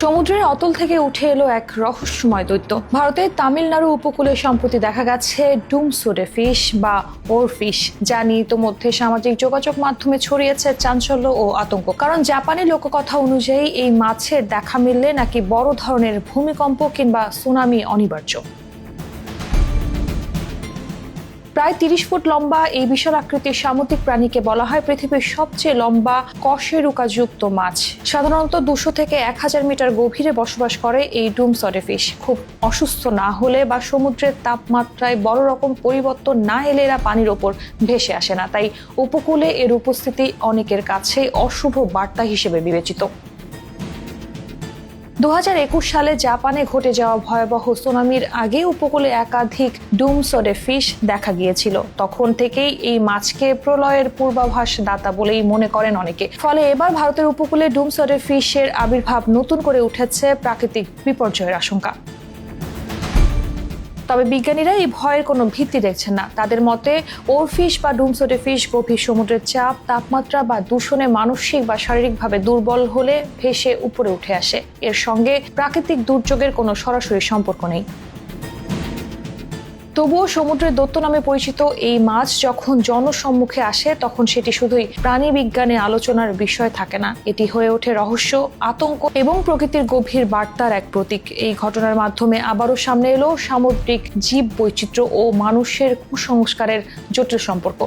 সমুদ্রের অতল থেকে উঠে এলো এক রহস্যময় দৈত্য। ভারতের তামিলনাড়ু উপকূলে সম্প্রতি দেখা গেছে ডুমসোডে ফিশ বা ওরফিশ, যা নিয়ে ইতোমধ্যে সামাজিক যোগাযোগ মাধ্যমে ছড়িয়েছে চাঞ্চল্য ও আতঙ্ক। কারণ জাপানি লোককথা অনুযায়ী এই মাছের দেখা মিললে নাকি বড় ধরনের ভূমিকম্প কিংবা সুনামি অনিবার্য। প্রায় 30 ফুট লম্বা এই বিশাল আকৃতির সামুদ্রিক প্রাণীকে বলা হয় পৃথিবীর সবচেয়ে লম্বা কশেরুকাযুক্ত মাছ। সাধারণত 200 থেকে 1000 মিটার গভীরে বসবাস করে এই ডুমসডে ফিশ। খুব অসুস্থ না হলে বা সমুদ্রের তাপমাত্রায় বড় রকম পরিবর্তন না এলে এরা পানির ওপর ভেসে আসে না, তাই উপকূলে এর উপস্থিতি অনেকের কাছে অশুভ বার্তা হিসেবে বিবেচিত। 2021 সালে জাপানে ঘটে যাওয়া ভয়াবহ সুনামির আগে উপকূলে একাধিক ডুমসডে ফিশ দেখা গিয়েছিল। তখন থেকেই এই মাছকে প্রলয়ের পূর্বাভাস দাতা বলেই মনে করেন অনেকে। ফলে এবার ভারতের উপকূলে ডুমসডে ফিশের আবির্ভাব নতুন করে উঠেছে প্রাকৃতিক বিপর্যয়ের আশঙ্কা। তবে বিজ্ঞানীরা এই ভয়ের কোনো ভিত্তি দেখছেন না। তাদের মতে ওরফিশ বা ডুমসডে ফিশ গভীর সমুদ্রের চাপ, তাপমাত্রা বা দূষণে মানসিক বা শারীরিকভাবে দুর্বল হলে ভেসে উপরে উঠে আসে। এর সঙ্গে প্রাকৃতিক দুর্যোগের কোনো সরাসরি সম্পর্ক নেই। তবুও সমুদ্রের দৈত্য নামে পরিচিত এই মাছ যখন জনসম্মুখে আসে তখন সেটি শুধুই প্রাণী বিজ্ঞানে আলোচনার বিষয় থাকে না, এটি হয়ে ওঠে রহস্য, আতঙ্ক এবং প্রকৃতির গভীর বার্তার এক প্রতীক। এই ঘটনার মাধ্যমে আবারও সামনে এলো সামুদ্রিক জীব বৈচিত্র্য ও মানুষের কুসংস্কারের জটিল সম্পর্ক।